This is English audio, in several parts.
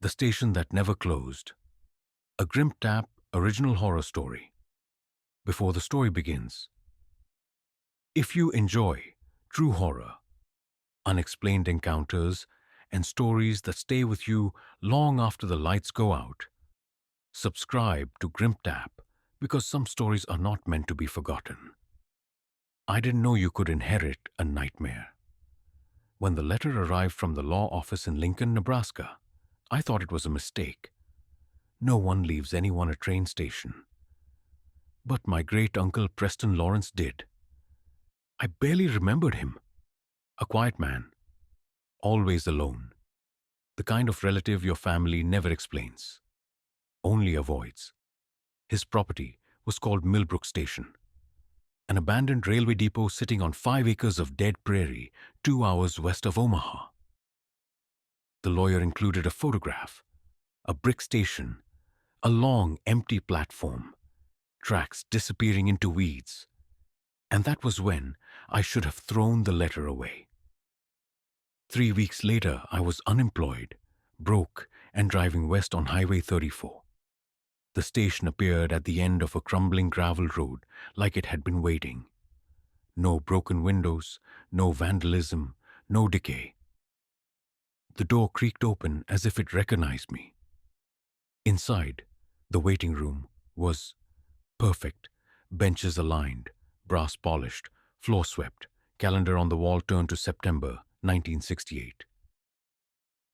The Station That Never Closed, a Grimp Tap original horror story. Before the story begins, if you enjoy true horror, unexplained encounters, and stories that stay with you long after the lights go out, subscribe to Grimp Tap because some stories are not meant to be forgotten. I didn't know you could inherit a nightmare. When the letter arrived from the law office in Lincoln, Nebraska, I thought it was a mistake. No one leaves anyone a train station. But my great-uncle Preston Lawrence did. I barely remembered him. A quiet man, always alone. The kind of relative your family never explains, only avoids. His property was called Millbrook Station, an abandoned railway depot sitting on 5 acres of dead prairie 2 hours west of Omaha. The lawyer included a photograph, a brick station, a long, empty platform, tracks disappearing into weeds, and that was when I should have thrown the letter away. 3 weeks later, I was unemployed, broke, and driving west on Highway 34. The station appeared at the end of a crumbling gravel road like it had been waiting. No broken windows, no vandalism, no decay. The door creaked open as if it recognized me. Inside, the waiting room was perfect, benches aligned, brass polished, floor swept, calendar on the wall turned to September 1968.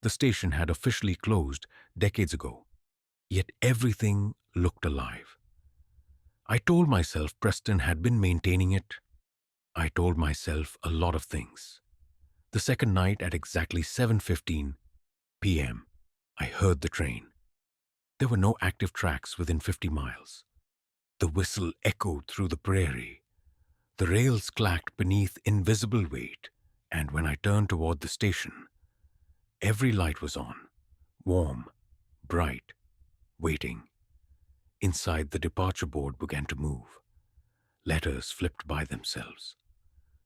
The station had officially closed decades ago, yet everything looked alive. I told myself Preston had been maintaining it. I told myself a lot of things. The second night at exactly 7:15 p.m., I heard the train. There were no active tracks within 50 miles. The whistle echoed through the prairie. The rails clacked beneath invisible weight, and when I turned toward the station, every light was on, warm, bright, waiting. Inside, the departure board began to move. Letters flipped by themselves.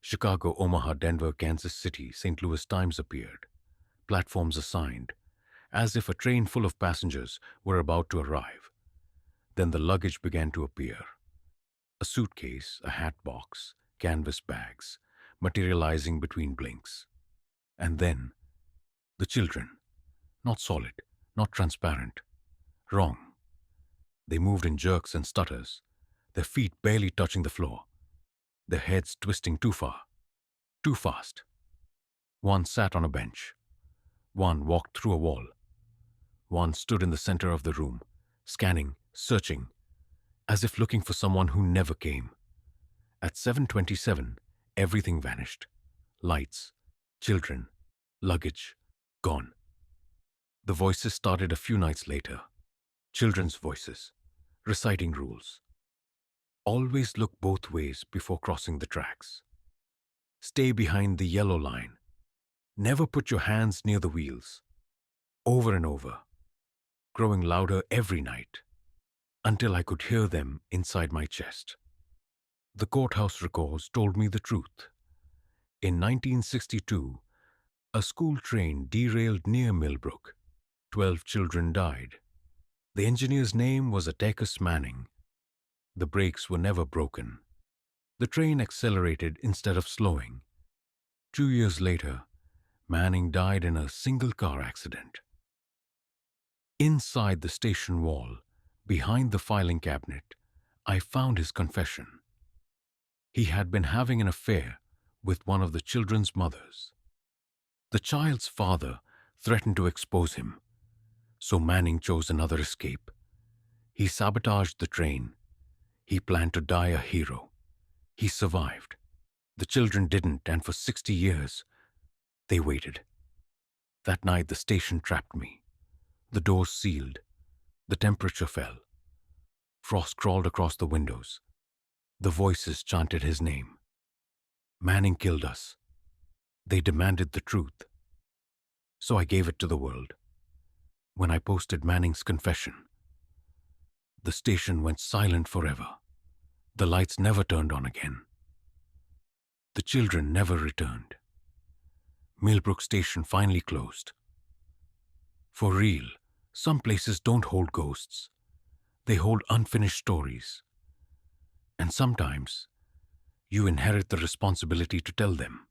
Chicago, Omaha, Denver, Kansas City, St. Louis Times appeared. Platforms assigned, as if a train full of passengers were about to arrive. Then the luggage began to appear. A suitcase, a hat box, canvas bags, materializing between blinks. And then, the children. Not solid, not transparent. Wrong. They moved in jerks and stutters, their feet barely touching the floor, their heads twisting too far, too fast. One sat on a bench. One walked through a wall. One stood in the center of the room, scanning, searching, as if looking for someone who never came. At 7:27, everything vanished. Lights, children, luggage, gone. The voices started a few nights later. Children's voices, reciting rules. Always look both ways before crossing the tracks. Stay behind the yellow line. Never put your hands near the wheels. Over and over, growing louder every night, until I could hear them inside my chest. The courthouse records told me the truth. In 1962, a school train derailed near Millbrook. 12 children died. The engineer's name was Atticus Manning. The brakes were never broken. The train accelerated instead of slowing. 2 years later, Manning died in a single-car accident. Inside the station wall, behind the filing cabinet, I found his confession. He had been having an affair with one of the children's mothers. The child's father threatened to expose him, so Manning chose another escape. He sabotaged the train. He planned to die a hero. He survived. The children didn't, and for 60 years, they waited. That night, the station trapped me. The doors sealed. The temperature fell. Frost crawled across the windows. The voices chanted his name. Manning killed us. They demanded the truth. So I gave it to the world. When I posted Manning's confession, the station went silent forever. The lights never turned on again. The children never returned. Millbrook Station finally closed. For real, Some places don't hold ghosts. They hold unfinished stories. And sometimes you inherit the responsibility to tell them.